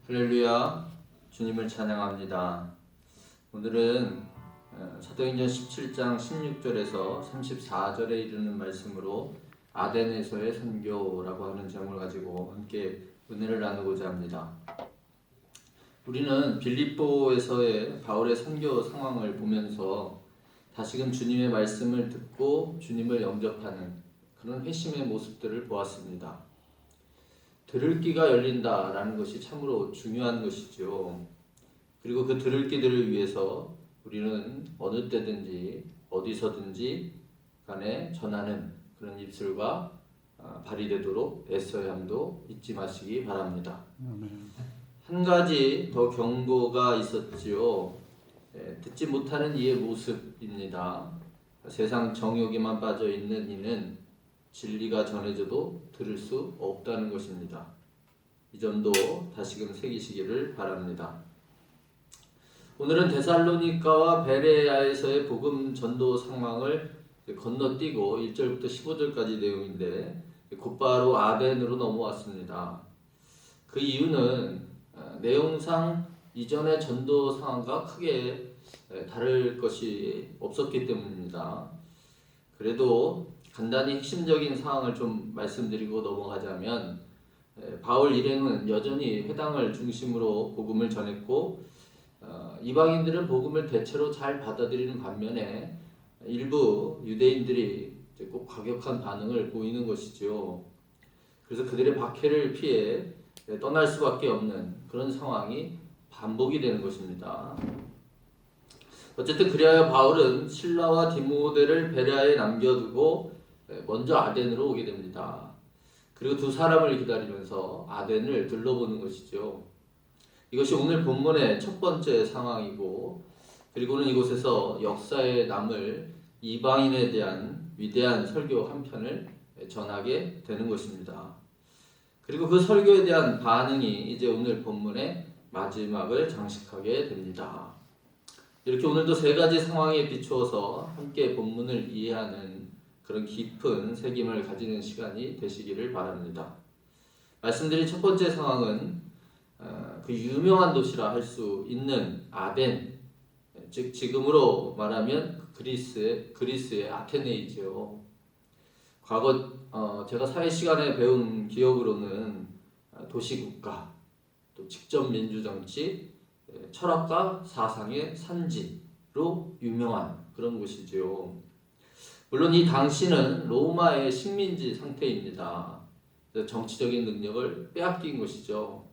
할렐루야, 주님을 찬양합니다. 오늘은 사도행전 17장 16절에서 34절에 이르는 말씀으로 아덴에서의 선교라고 하는 제목을 가지고 함께 은혜를 나누고자 합니다. 우리는 빌립보에서의 바울의 선교 상황을 보면서 다시금 주님의 말씀을 듣고 주님을 영접하는 그런 회심의 모습들을 보았습니다. 들을 귀가 열린다라는 것이 참으로 중요한 것이죠. 그리고 그 들을 귀들을 위해서 우리는 어느 때든지 어디서든지 간에 전하는 그런 입술과 발이 되도록 애써야 함도 잊지 마시기 바랍니다. 한 가지 더 경고가 있었지요. 듣지 못하는 이의 모습입니다. 세상 정욕에만 빠져 있는 이는 진리가 전해져도 들을 수 없다는 것입니다. 이 점도 다시금 새기시기를 바랍니다. 오늘은 데살로니가와 베레아에서의 복음 전도 상황을 건너뛰고 1절부터 15절까지 내용인데 곧바로 아덴으로 넘어왔습니다. 그 이유는 내용상 이전의 전도 상황과 크게 다를 것이 없었기 때문입니다. 그래도 간단히 핵심적인 상황을 좀 말씀드리고 넘어가자면 바울 일행은 여전히 회당을 중심으로 복음을 전했고 이방인들은 복음을 대체로 잘 받아들이는 반면에 일부 유대인들이 꼭 과격한 반응을 보이는 것이죠. 그래서 그들의 박해를 피해 떠날 수밖에 없는 그런 상황이 반복이 되는 것입니다. 어쨌든 그리하여 바울은 실라와 디모데를 베레아에 남겨두고 먼저 아덴으로 오게 됩니다. 그리고 두 사람을 기다리면서 아덴을 둘러보는 것이죠. 이것이 오늘 본문의 첫 번째 상황이고, 그리고는 이곳에서 역사에 남을 이방인에 대한 위대한 설교 한 편을 전하게 되는 것입니다. 그리고 그 설교에 대한 반응이 이제 오늘 본문의 마지막을 장식하게 됩니다. 이렇게 오늘도 세 가지 상황에 비추어서 함께 본문을 이해하는 그런 깊은 새김을 가지는 시간이 되시기를 바랍니다. 말씀드린 첫 번째 상황은 그 유명한 도시라 할 수 있는 아덴, 즉 지금으로 말하면 그리스의 아테네이죠. 과거 제가 사회 시간에 배운 기억으로는 도시국가, 또 직접 민주정치, 철학과 사상의 산지로 유명한 그런 곳이죠. 물론 이 당시는 로마의 식민지 상태입니다. 정치적인 능력을 빼앗긴 것이죠.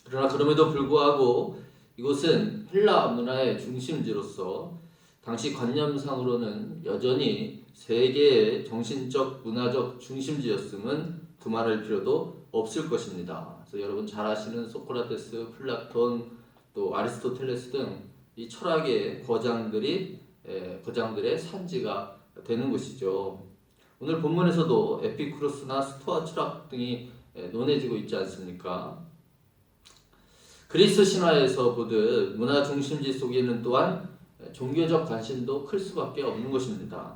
그러나 그럼에도 불구하고 이곳은 헬라 문화의 중심지로서 당시 관념상으로는 여전히 세계의 정신적, 문화적 중심지였음은 두말할 필요도 없을 것입니다. 그래서 여러분 잘 아시는 소크라테스, 플라톤, 또 아리스토텔레스 등 이 철학의 거장들의 산지가 되는 것이죠. 오늘 본문에서도 에피쿠로스나 스토아 철학 등이 논해지고 있지 않습니까? 그리스 신화에서 보듯 문화 중심지 속에는 또한 종교적 관심도 클 수밖에 없는 것입니다.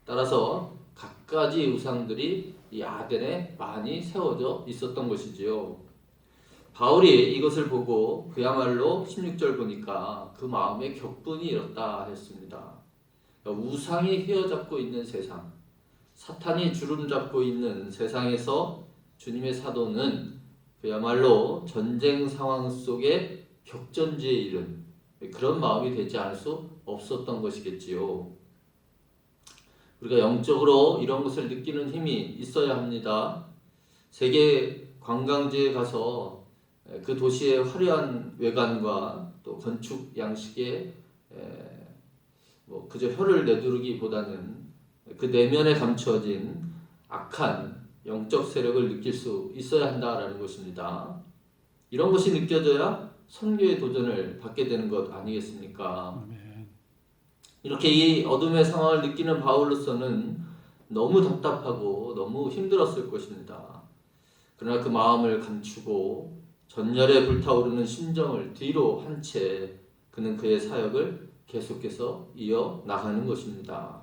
따라서 갖가지 우상들이 이 아덴에 많이 세워져 있었던 것이지요. 바울이 이것을 보고 그야말로 16절 보니까 그 마음에 격분이 일었다 했습니다. 우상이 휘어잡고 있는 세상, 사탄이 주름잡고 있는 세상에서 주님의 사도는 그야말로 전쟁 상황 속에 격전지에 이른 그런 마음이 되지 않을 수 없었던 것이겠지요. 우리가 영적으로 이런 것을 느끼는 힘이 있어야 합니다. 세계 관광지에 가서 그 도시의 화려한 외관과 또 건축 양식에 그저 혀를 내두르기보다는 그 내면에 감추어진 악한 영적 세력을 느낄 수 있어야 한다라는 것입니다. 이런 것이 느껴져야 선교의 도전을 받게 되는 것 아니겠습니까? 아멘. 이렇게 이 어둠의 상황을 느끼는 바울로서는 너무 답답하고 너무 힘들었을 것입니다. 그러나 그 마음을 감추고 전열에 불타오르는 심정을 뒤로 한 채 그는 그의 사역을 계속해서 이어나가는 것입니다.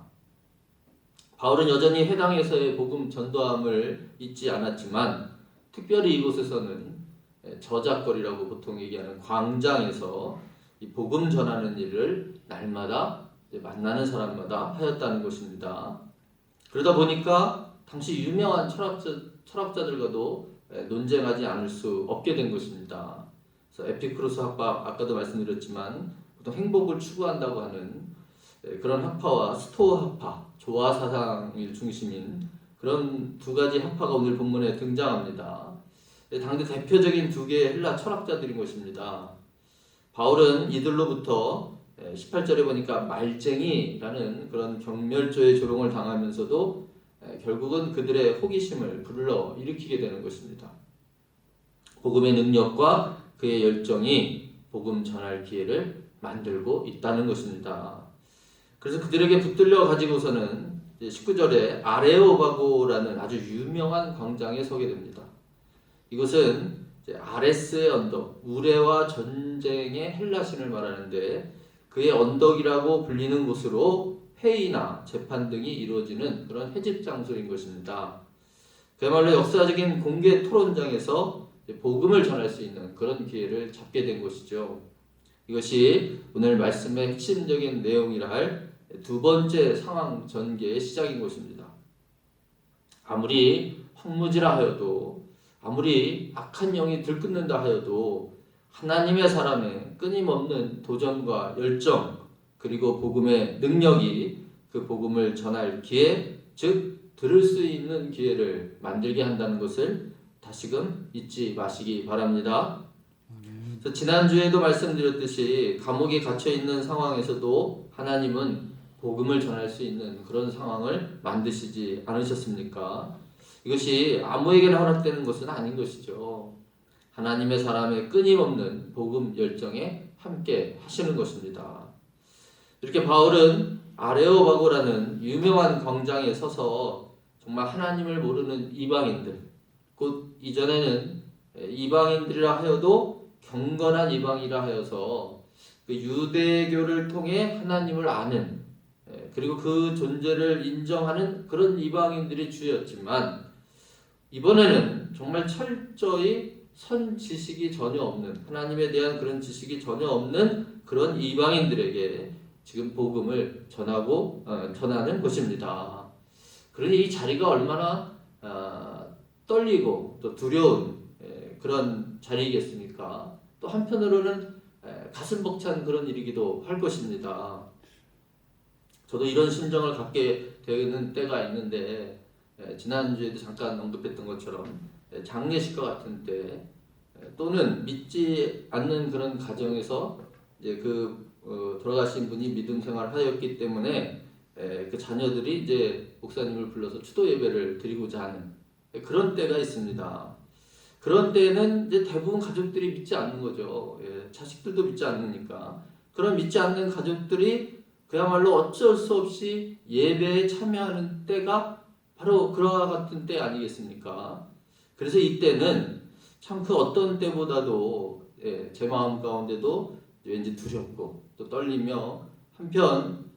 바울은 여전히 회당에서의 복음 전도함을 잊지 않았지만 특별히 이곳에서는 저작거리라고 보통 얘기하는 광장에서 이 복음 전하는 일을 날마다 만나는 사람마다 하였다는 것입니다. 그러다 보니까 당시 유명한 철학자들과도 논쟁하지 않을 수 없게 된 것입니다. 그래서 에피쿠로스 학파, 아까도 말씀드렸지만 보통 행복을 추구한다고 하는 그런 학파와 스토아 학파, 조화 사상이 중심인 그런 두 가지 학파가 오늘 본문에 등장합니다. 당대 대표적인 두 개의 헬라 철학자들인 것입니다. 바울은 이들로부터 18절에 보니까 말쟁이라는 그런 경멸조의 조롱을 당하면서도 결국은 그들의 호기심을 불러 일으키게 되는 것입니다. 복음의 능력과 그의 열정이 복음 전할 기회를 만들고 있다는 것입니다. 그래서 그들에게 붙들려 가지고서는 19절에 아레오바고라는 아주 유명한 광장에 서게 됩니다. 이곳은 아레스의 언덕, 우레와 전쟁의 헬라신을 말하는데 그의 언덕이라고 불리는 곳으로 회의나 재판 등이 이루어지는 그런 회집 장소인 것입니다. 그야말로 역사적인 공개 토론장에서 복음을 전할 수 있는 그런 기회를 잡게 된 것이죠. 이것이 오늘 말씀의 핵심적인 내용이라 할 두 번째 상황 전개의 시작인 것입니다. 아무리 황무지라 하여도, 아무리 악한 영이 들끓는다 하여도 하나님의 사람의 끊임없는 도전과 열정, 그리고 복음의 능력이 그 복음을 전할 기회, 즉 들을 수 있는 기회를 만들게 한다는 것을 다시금 잊지 마시기 바랍니다. 그래서 지난주에도 말씀드렸듯이 감옥에 갇혀 있는 상황에서도 하나님은 복음을 전할 수 있는 그런 상황을 만드시지 않으셨습니까? 이것이 아무에게나 허락되는 것은 아닌 것이죠. 하나님의 사람의 끊임없는 복음 열정에 함께 하시는 것입니다. 이렇게 바울은 아레오바고라는 유명한 광장에 서서 정말 하나님을 모르는 이방인들, 곧 이전에는 이방인들이라 하여도 경건한 이방이라 하여서 그 유대교를 통해 하나님을 아는, 그리고 그 존재를 인정하는 그런 이방인들이 주였지만 이번에는 정말 철저히 선 지식이 전혀 없는, 하나님에 대한 그런 지식이 전혀 없는 그런 이방인들에게 지금 복음을 전하는 것입니다. 그러니 이 자리가 얼마나 떨리고 또 두려운 그런 자리이겠습니까? 또 한편으로는 가슴 벅찬 그런 일이기도 할 것입니다. 저도 이런 심정을 갖게 되는 때가 있는데 지난주에도 잠깐 언급했던 것처럼 장례식과 같은 때 또는 믿지 않는 그런 가정에서 이제 돌아가신 분이 믿음 생활을 하였기 때문에 그 자녀들이 이제 목사님을 불러서 추도 예배를 드리고자 하는 그런 때가 있습니다. 그런 때는 이제 대부분 가족들이 믿지 않는 거죠. 자식들도 믿지 않으니까. 그런 믿지 않는 가족들이 그야말로 어쩔 수 없이 예배에 참여하는 때가 바로 그와 같은 때 아니겠습니까? 그래서 이때는 참 그 어떤 때보다도 제 마음 가운데도 왠지 두렵고 또 떨리며 한편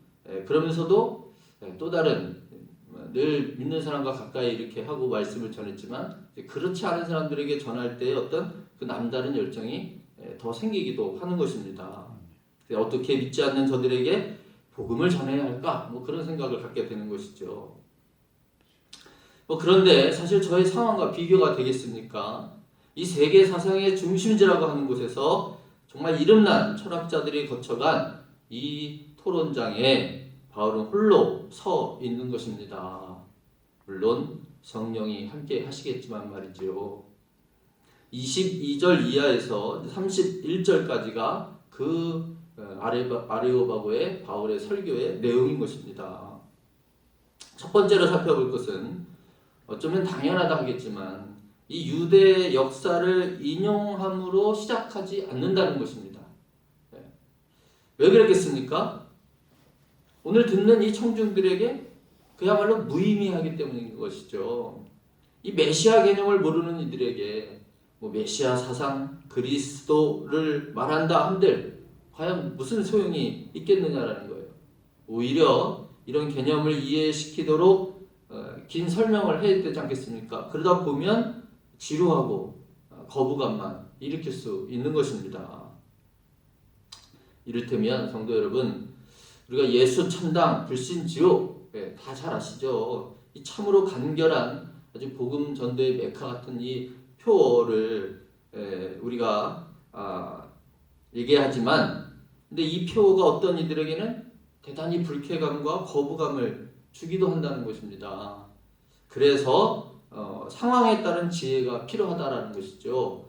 그러면서도 또 다른 늘 믿는 사람과 가까이 이렇게 하고 말씀을 전했지만 그렇지 않은 사람들에게 전할 때 어떤 그 남다른 열정이 더 생기기도 하는 것입니다. 어떻게 믿지 않는 저들에게 복음을 전해야 할까? 그런 생각을 갖게 되는 것이죠. 그런데 사실 저의 상황과 비교가 되겠습니까? 이 세계 사상의 중심지라고 하는 곳에서 정말 이름난 철학자들이 거쳐간 이 토론장에 바울은 홀로 서 있는 것입니다. 물론 성령이 함께 하시겠지만 말이죠. 22절 이하에서 31절까지가 그 아레오바고의 바울의 설교의 내용인 것입니다. 첫 번째로 살펴볼 것은 어쩌면 당연하다 하겠지만 이 유대 역사를 인용함으로 시작하지 않는다는 것입니다. 왜 그랬겠습니까? 오늘 듣는 이 청중들에게 그야말로 무의미하기 때문인 것이죠. 이 메시아 개념을 모르는 이들에게 메시아 사상, 그리스도를 말한다 한들 과연 무슨 소용이 있겠느냐라는 거예요. 오히려 이런 개념을 이해시키도록 긴 설명을 해야 되지 않겠습니까? 그러다 보면 지루하고 거부감만 일으킬 수 있는 것입니다. 이를테면 성도 여러분, 우리가 예수 천당 불신 지옥 다 잘 아시죠? 이 참으로 간결한 아주 복음 전도의 메카 같은 이 표어를 우리가 얘기하지만, 근데 이 표어가 어떤 이들에게는 대단히 불쾌감과 거부감을 주기도 한다는 것입니다. 그래서 상황에 따른 지혜가 필요하다라는 것이죠.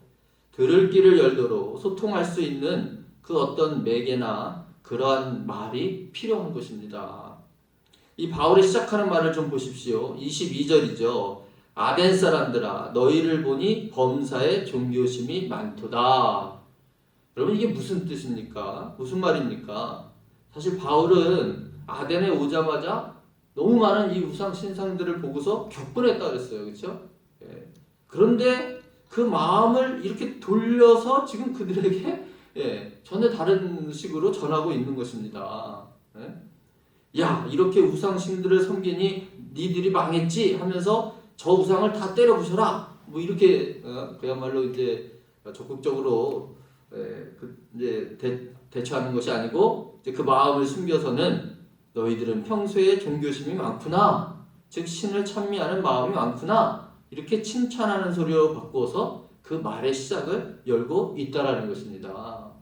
들을 귀를 열도록 소통할 수 있는 그 어떤 매개나 그러한 말이 필요한 것입니다. 이 바울이 시작하는 말을 좀 보십시오. 22절이죠. 아덴 사람들아 너희를 보니 범사에 종교심이 많도다. 여러분 이게 무슨 뜻입니까? 무슨 말입니까? 사실 바울은 아덴에 오자마자 너무 많은 이 우상 신상들을 보고서 격분했다 그랬어요. 그렇죠? 그런데 그 마음을 이렇게 돌려서 지금 그들에게 전혀 다른 식으로 전하고 있는 것입니다. 야, 이렇게 우상신들을 섬기니 니들이 망했지 하면서 저 우상을 다 때려 부셔라. 뭐 이렇게 그야말로 이제 적극적으로 이제 대처하는 것이 아니고 이제 그 마음을 숨겨서는 너희들은 평소에 종교심이 많구나. 즉 신을 찬미하는 마음이 많구나. 이렇게 칭찬하는 소리로 바꾸어서 그 말의 시작을 열고 있다라는 것입니다.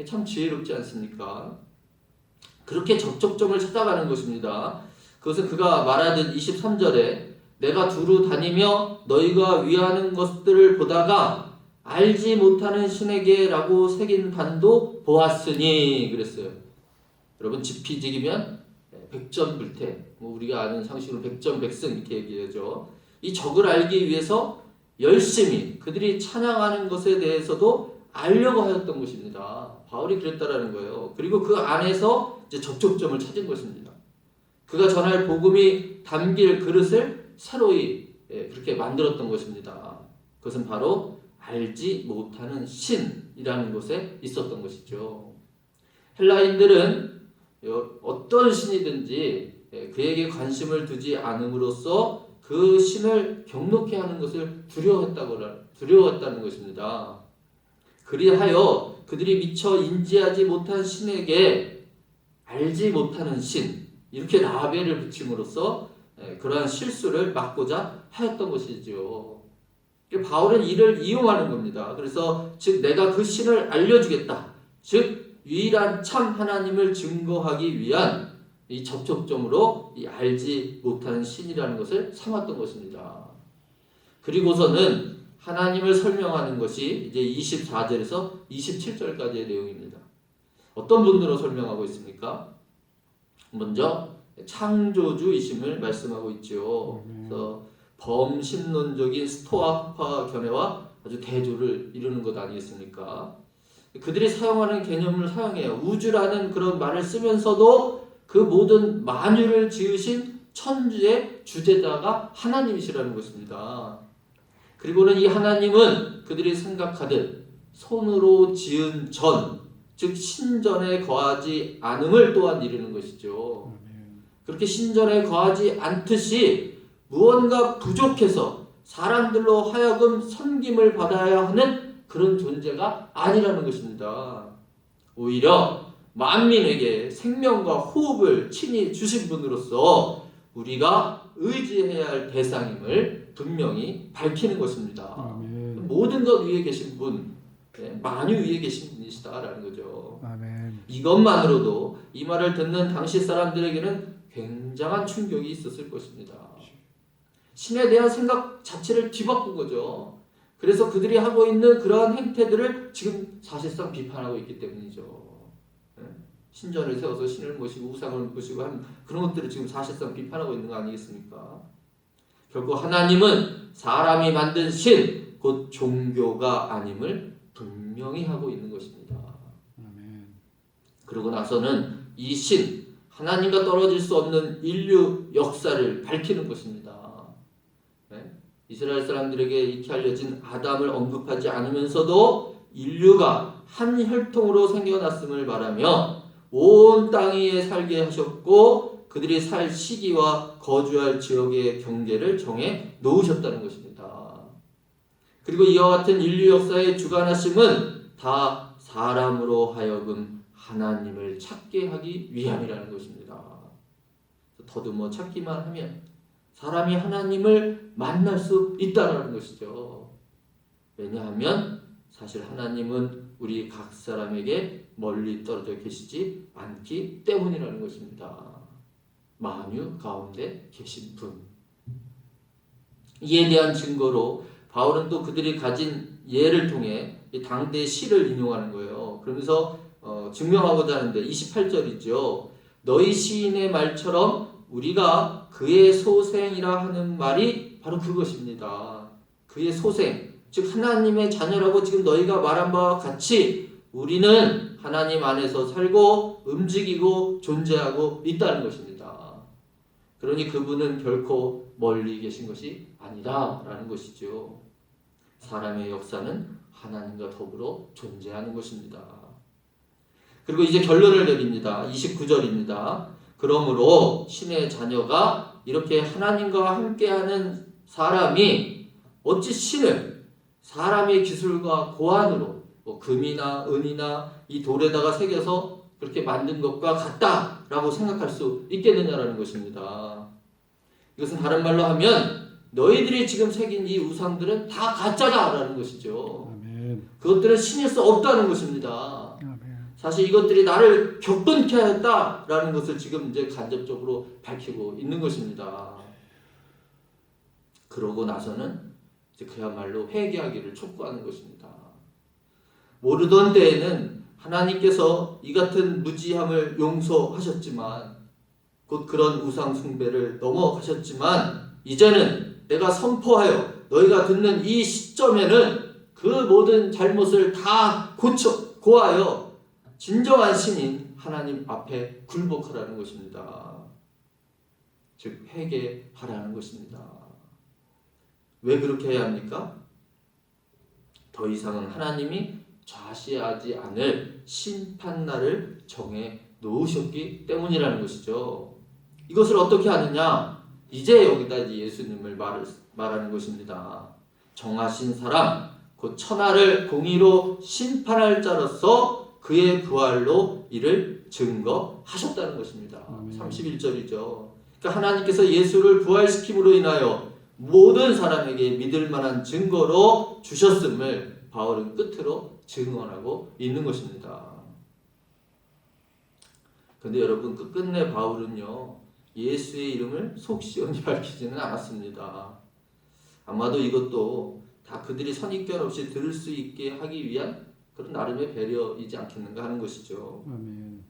참 지혜롭지 않습니까? 그렇게 접촉점을 찾아가는 것입니다. 그것은 그가 말하듯 23절에 내가 두루 다니며 너희가 위하는 것들을 보다가 알지 못하는 신에게라고 새긴 단도 보았으니 그랬어요. 여러분 지피지기면 백전불태, 뭐 우리가 아는 상식으로 백전백승 이렇게 얘기하죠. 이 적을 알기 위해서 열심히 그들이 찬양하는 것에 대해서도 알려고 하였던 것입니다. 바울이 그랬다라는 거예요. 그리고 그 안에서 이제 접촉점을 찾은 것입니다. 그가 전할 복음이 담길 그릇을 새로이 그렇게 만들었던 것입니다. 그것은 바로 알지 못하는 신이라는 곳에 있었던 것이죠. 헬라인들은 어떤 신이든지 그에게 관심을 두지 않음으로써 그 신을 경록케 하는 것을 두려워했다는 것입니다. 그리하여 그들이 미처 인지하지 못한 신에게 알지 못하는 신 이렇게 라벨을 붙임으로써 그러한 실수를 막고자 하였던 것이죠. 바울은 이를 이용하는 겁니다. 그래서 즉 내가 그 신을 알려주겠다. 즉 유일한 참 하나님을 증거하기 위한 이 접촉점으로 이 알지 못하는 신이라는 것을 삼았던 것입니다. 그리고서는 하나님을 설명하는 것이 이제 24절에서 27절까지의 내용입니다. 어떤 분으로 설명하고 있습니까? 먼저 창조주이심을 말씀하고 있죠. 그래서 범신론적인 스토아파 견해와 아주 대조를 이루는 것 아니겠습니까? 그들이 사용하는 개념을 사용해요. 우주라는 그런 말을 쓰면서도 그 모든 만유를 지으신 천주의 주제자가 하나님이시라는 것입니다. 그리고는 이 하나님은 그들이 생각하듯 손으로 지은 전, 즉 신전에 거하지 않음을 또한 이루는 것이죠. 그렇게 신전에 거하지 않듯이 무언가 부족해서 사람들로 하여금 섬김을 받아야 하는 그런 존재가 아니라는 것입니다. 오히려 만민에게 생명과 호흡을 친히 주신 분으로서 우리가 의지해야 할 대상임을 분명히 밝히는 것입니다. 아멘. 모든 것 위에 계신 분, 만유 위에 계신 분이시다라는 거죠. 아멘. 이것만으로도 이 말을 듣는 당시 사람들에게는 굉장한 충격이 있었을 것입니다. 신에 대한 생각 자체를 뒤바꾼 거죠. 그래서 그들이 하고 있는 그러한 행태들을 지금 사실상 비판하고 있기 때문이죠. 신전을 세워서 신을 모시고 우상을 모시고 하는 그런 것들을 지금 사실상 비판하고 있는 거 아니겠습니까? 결국 하나님은 사람이 만든 신, 곧 종교가 아님을 분명히 하고 있는 것입니다. 아멘. 그러고 나서는 이 신, 하나님과 떨어질 수 없는 인류 역사를 밝히는 것입니다. 이스라엘 사람들에게 익히 알려진 아담을 언급하지 않으면서도 인류가 한 혈통으로 생겨났음을 말하며 온 땅 위에 살게 하셨고 그들이 살 시기와 거주할 지역의 경계를 정해 놓으셨다는 것입니다. 그리고 이와 같은 인류 역사의 주관하심은 다 사람으로 하여금 하나님을 찾게 하기 위함이라는 것입니다. 더듬어 찾기만 하면 사람이 하나님을 만날 수 있다는 것이죠. 왜냐하면 사실 하나님은 우리 각 사람에게 멀리 떨어져 계시지 않기 때문이라는 것입니다. 만유 가운데 계신 분. 이에 대한 증거로 바울은 또 그들이 가진 예를 통해 당대의 시를 인용하는 거예요. 그러면서 증명하고자 하는데 28절이죠. 너희 시인의 말처럼 우리가 그의 소생이라 하는 말이 바로 그것입니다. 그의 소생, 즉 하나님의 자녀라고 지금 너희가 말한 바와 같이 우리는 하나님 안에서 살고 움직이고 존재하고 있다는 것입니다. 그러니 그분은 결코 멀리 계신 것이 아니라라는 것이죠. 사람의 역사는 하나님과 더불어 존재하는 것입니다. 그리고 이제 결론을 내립니다. 29절입니다. 그러므로 신의 자녀가 이렇게 하나님과 함께하는 사람이 어찌 신을 사람의 기술과 고안으로 금이나 은이나 이 돌에다가 새겨서 그렇게 만든 것과 같다라고 생각할 수 있겠느냐라는 것입니다. 이것은 다른 말로 하면 너희들이 지금 새긴 이 우상들은 다 가짜다라는 것이죠. 아멘. 그것들은 신일 수 없다는 것입니다. 아멘. 사실 이것들이 나를 격분케 하였다라는 것을 지금 이제 간접적으로 밝히고 있는 것입니다. 그러고 나서는 이제 그야말로 회개하기를 촉구하는 것입니다. 모르던 때에는 하나님께서 이 같은 무지함을 용서하셨지만 곧 그런 우상 숭배를 넘어가셨지만 이제는 내가 선포하여 너희가 듣는 이 시점에는 그 모든 잘못을 다 고하여 진정한 신인 하나님 앞에 굴복하라는 것입니다. 즉 회개하라는 것입니다. 왜 그렇게 해야 합니까? 더 이상은 하나님이 좌시하지 않을 심판날을 정해 놓으셨기 때문이라는 것이죠. 이것을 어떻게 하느냐? 이제 여기다 예수님을 말하는 것입니다. 정하신 사람, 곧 천하를 공의로 심판할 자로서 그의 부활로 이를 증거하셨다는 것입니다. 31절이죠. 그러니까 하나님께서 예수를 부활시킴으로 인하여 모든 사람에게 믿을 만한 증거로 주셨음을 바울은 끝으로 증언하고 있는 것입니다. 그런데 여러분 끝끝내 바울은요 예수의 이름을 속 시원히 밝히지는 않았습니다. 아마도 이것도 다 그들이 선입견 없이 들을 수 있게 하기 위한 그런 나름의 배려이지 않겠는가 하는 것이죠. 아멘.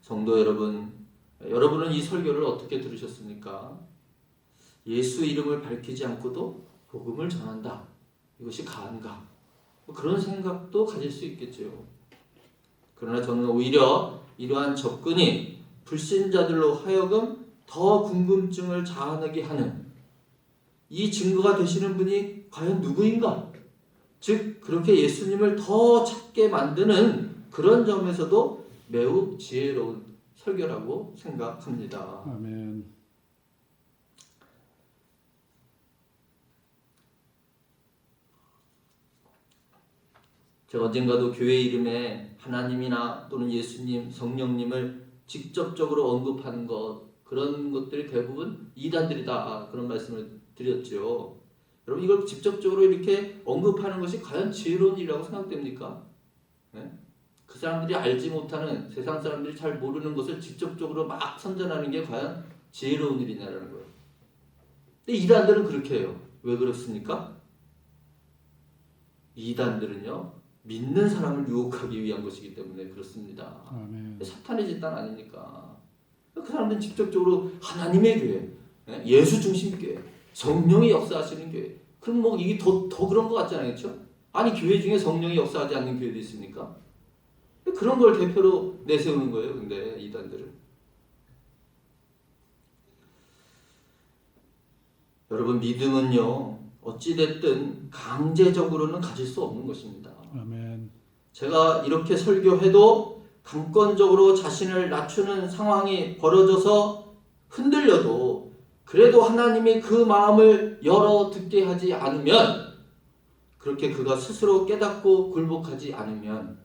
성도 여러분, 여러분은 이 설교를 어떻게 들으셨습니까? 예수 이름을 밝히지 않고도 복음을 전한다. 이것이 가한가? 그런 생각도 가질 수 있겠죠. 그러나 저는 오히려 이러한 접근이 불신자들로 하여금 더 궁금증을 자아내게 하는 이 증거가 되시는 분이 과연 누구인가? 즉 그렇게 예수님을 더 찾게 만드는 그런 점에서도 매우 지혜로운 설교라고 생각합니다. 아멘. 제가 언젠가도 교회 이름에 하나님이나 또는 예수님, 성령님을 직접적으로 언급하는 것 그런 것들이 대부분 이단들이다 그런 말씀을 드렸죠. 여러분 이걸 직접적으로 이렇게 언급하는 것이 과연 지혜로운 일이라고 생각됩니까? 네? 그 사람들이 알지 못하는 세상 사람들이 잘 모르는 것을 직접적으로 막 선전하는 게 과연 지혜로운 일이냐라는 거예요. 근데 이단들은 그렇게 해요. 왜 그렇습니까? 이단들은요 믿는 사람을 유혹하기 위한 것이기 때문에 그렇습니다. 아멘. 사탄의 집단 아닙니까? 그 사람들은 직접적으로 하나님의 교회, 예수 중심 교회, 성령이 역사하시는 교회. 그럼 뭐 이게 더 그런 것 같지 않겠죠? 아니 교회 중에 성령이 역사하지 않는 교회도 있습니까? 그런 걸 대표로 내세우는 거예요. 근데 이단들은. 여러분 믿음은요 어찌됐든 강제적으로는 가질 수 없는 것입니다. 아멘. 제가 이렇게 설교해도 강권적으로 자신을 낮추는 상황이 벌어져서 흔들려도 그래도 하나님이 그 마음을 열어 듣게 하지 않으면 그렇게 그가 스스로 깨닫고 굴복하지 않으면,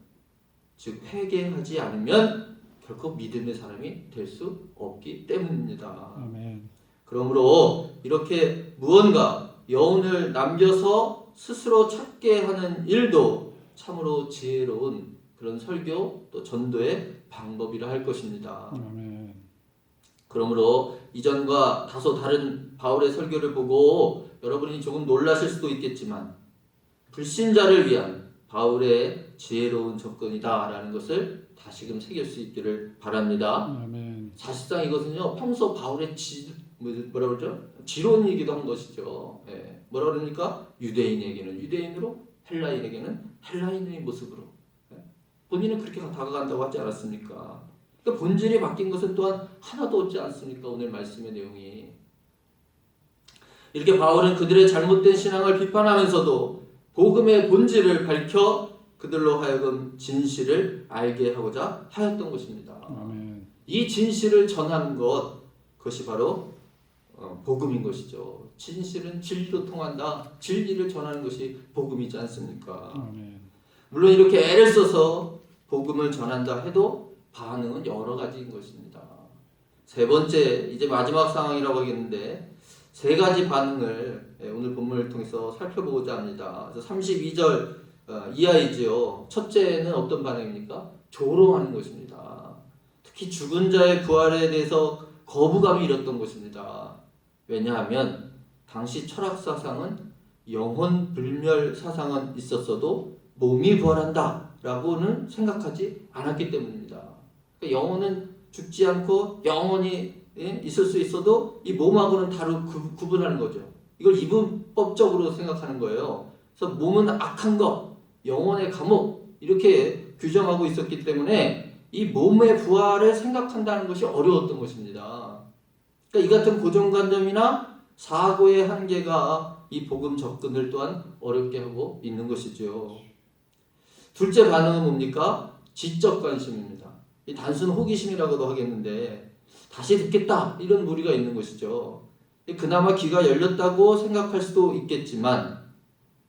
즉 회개하지 않으면 결코 믿음의 사람이 될 수 없기 때문입니다. 아멘. 그러므로 이렇게 무언가 여운을 남겨서 스스로 찾게 하는 일도 참으로 지혜로운 그런 설교 또 전도의 방법이라 할 것입니다. 아멘. 그러므로 이전과 다소 다른 바울의 설교를 보고 여러분이 조금 놀라실 수도 있겠지만 불신자를 위한 바울의 지혜로운 접근이다라는 것을 다시금 새길 수 있기를 바랍니다. 아멘. 사실상 이것은요 평소 바울의 뭐라 그러죠? 지론이기도 한 것이죠. 예. 뭐라 그러니까 유대인에게는 유대인으로 헬라인에게는 헬라인의 모습으로 본인은 그렇게 다가간다고 하지 않았습니까? 그러니까 본질이 바뀐 것은 또한 하나도 없지 않습니까? 오늘 말씀의 내용이 이렇게 바울은 그들의 잘못된 신앙을 비판하면서도 복음의 본질을 밝혀 그들로 하여금 진실을 알게 하고자 하였던 것입니다. 아멘. 이 진실을 전하는 그것이 바로 복음인 것이죠. 진실은 진리로 통한다. 진리를 전하는 것이 복음이지 않습니까? 아멘. 물론 이렇게 애를 써서 복음을 전한다 해도 반응은 여러 가지인 것입니다. 세 번째, 이제 마지막 상황이라고 하겠는데 세 가지 반응을 오늘 본문을 통해서 살펴보고자 합니다. 그래서 32절 이하이지요. 첫째는 어떤 반응입니까? 조롱하는 것입니다. 특히 죽은 자의 부활에 대해서 거부감이 일었던 것입니다. 왜냐하면 당시 철학 사상은 영혼 불멸 사상은 있었어도 몸이 부활한다 라고는 생각하지 않았기 때문입니다. 그러니까 영혼은 죽지 않고 영원히 있을 수 있어도 이 몸하고는 다르고 구분하는 거죠. 이걸 이분법적으로 생각하는 거예요. 그래서 몸은 악한 것, 영혼의 감옥 이렇게 규정하고 있었기 때문에 이 몸의 부활을 생각한다는 것이 어려웠던 것입니다. 그러니까 이 같은 고정관념이나 사고의 한계가 이 복음 접근을 또한 어렵게 하고 있는 것이죠. 둘째 반응은 뭡니까? 지적 관심입니다. 이 단순 호기심이라고도 하겠는데 다시 듣겠다 이런 무리가 있는 것이죠. 그나마 귀가 열렸다고 생각할 수도 있겠지만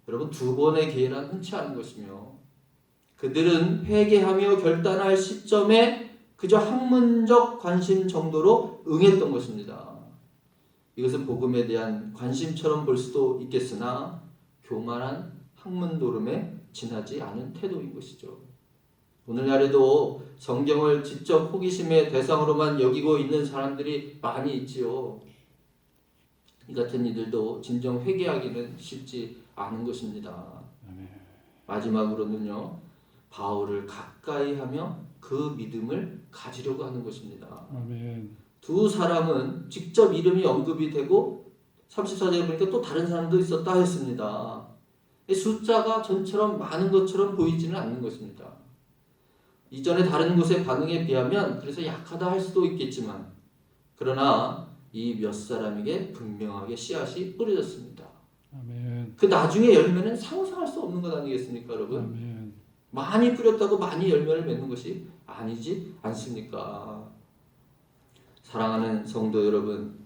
여러분 두 번의 기회란 흔치 않은 것이며 그들은 회개하며 결단할 시점에 그저 학문적 관심 정도로 응했던 것입니다. 이것은 복음에 대한 관심처럼 볼 수도 있겠으나 교만한 학문 노름에 지나지 않은 태도인 것이죠. 오늘날에도 성경을 지적 호기심의 대상으로만 여기고 있는 사람들이 많이 있지요. 이 같은 이들도 진정 회개하기는 쉽지 않은 것입니다. 마지막으로는요, 바울을 가까이 하며 그 믿음을 가지려고 하는 것입니다. 아멘. 두 사람은 직접 이름이 언급이 되고 34절에 보니까 또 다른 사람도 있었다 했습니다. 숫자가 전처럼 많은 것처럼 보이지는 않는 것입니다. 이전에 다른 곳의 반응에 비하면 그래서 약하다 할 수도 있겠지만 그러나 이 몇 사람에게 분명하게 씨앗이 뿌려졌습니다. 아멘. 그 나중에 열매는 상상할 수 없는 것 아니겠습니까, 여러분? 아멘. 많이 뿌렸다고 많이 열매를 맺는 것이 아니지 않습니까? 사랑하는 성도 여러분,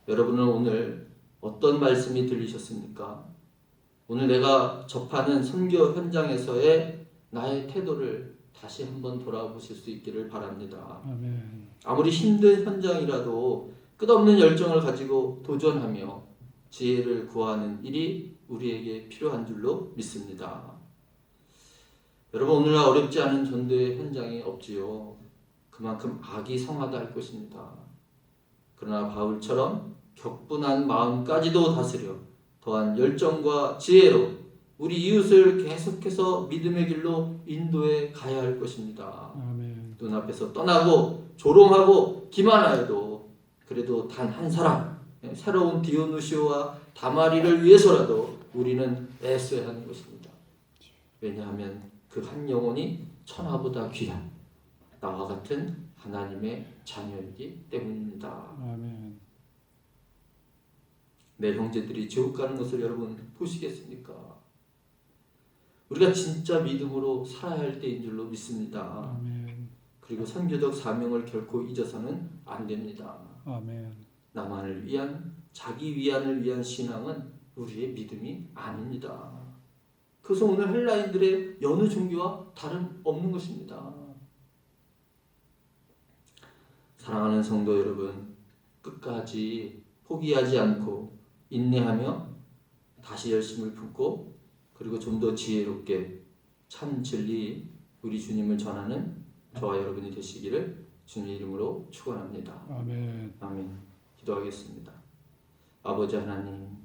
여러분은 오늘 어떤 말씀이 들리셨습니까? 오늘 내가 접하는 선교 현장에서의 나의 태도를 다시 한번 돌아보실 수 있기를 바랍니다. 아멘. 아무리 힘든 현장이라도 끝없는 열정을 가지고 도전하며 지혜를 구하는 일이 우리에게 필요한 줄로 믿습니다. 여러분 오늘날 어렵지 않은 전도의 현장이 없지요. 그만큼 악이 성하다 할 것입니다. 그러나 바울처럼 격분한 마음까지도 다스려 더한 열정과 지혜로 우리 이웃을 계속해서 믿음의 길로 인도해 가야 할 것입니다. 아멘. 눈앞에서 떠나고 조롱하고 기만하여도 그래도 단 한 사람, 새로운 디오누시오와 다마리를 위해서라도 우리는 애써야 하는 것입니다. 왜냐하면 그 한 영혼이 천하보다 귀한 나와 같은 하나님의 자녀이기 때문입니다. 아멘. 내 형제들이 지옥 가는 것을 여러분 보시겠습니까? 우리가 진짜 믿음으로 살아야 할 때인 줄로 믿습니다. 아멘. 그리고 선교적 사명을 결코 잊어서는 안 됩니다. 아멘. 나만을 위한 자기 위안을 위한 신앙은 우리의 믿음이 아닙니다. 그래서 오늘 헬라인들의 여느 종교와 다름없는 것입니다. 사랑하는 성도 여러분, 끝까지 포기하지 않고 인내하며 다시 열심을 품고 그리고 좀 더 지혜롭게 참 진리 우리 주님을 전하는 저와 여러분이 되시기를 주님 이름으로 축원합니다. 아멘. 아멘. 기도하겠습니다. 아버지 하나님,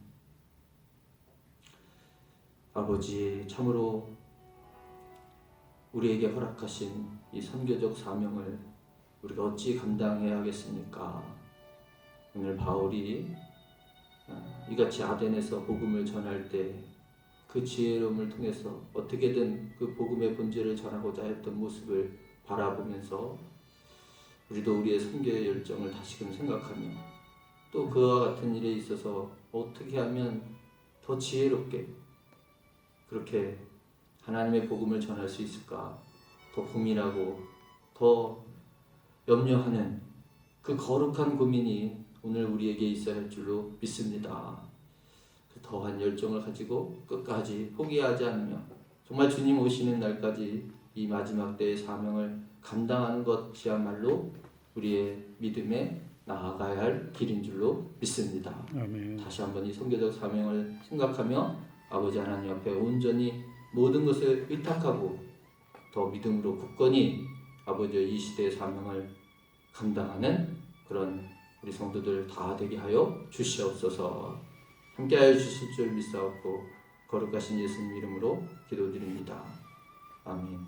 아버지 참으로 우리에게 허락하신 이 선교적 사명을 우리가 어찌 감당해야 하겠습니까? 오늘 바울이 이같이 아덴에서 복음을 전할 때 그 지혜로움을 통해서 어떻게든 그 복음의 본질을 전하고자 했던 모습을 바라보면서 우리도 우리의 선교의 열정을 다시금 생각하며 또 그와 같은 일에 있어서 어떻게 하면 더 지혜롭게 그렇게 하나님의 복음을 전할 수 있을까 더 고민하고 더 염려하는 그 거룩한 고민이 오늘 우리에게 있어야 할 줄로 믿습니다. 그 더한 열정을 가지고 끝까지 포기하지 않으며 정말 주님 오시는 날까지 이 마지막 때의 사명을 감당하는 것이야말로 우리의 믿음에 나아가야 할 길인 줄로 믿습니다. 아멘. 다시 한번 이 선교적 사명을 생각하며 아버지 하나님 앞에 온전히 모든 것을 의탁하고 더 믿음으로 굳건히 아버지의 이 시대의 사명을 감당하는 그런 우리 성도들 다 되게 하여 주시옵소서. 함께하여 주실 줄 믿사옵고 거룩하신 예수님 이름으로 기도드립니다. 아멘.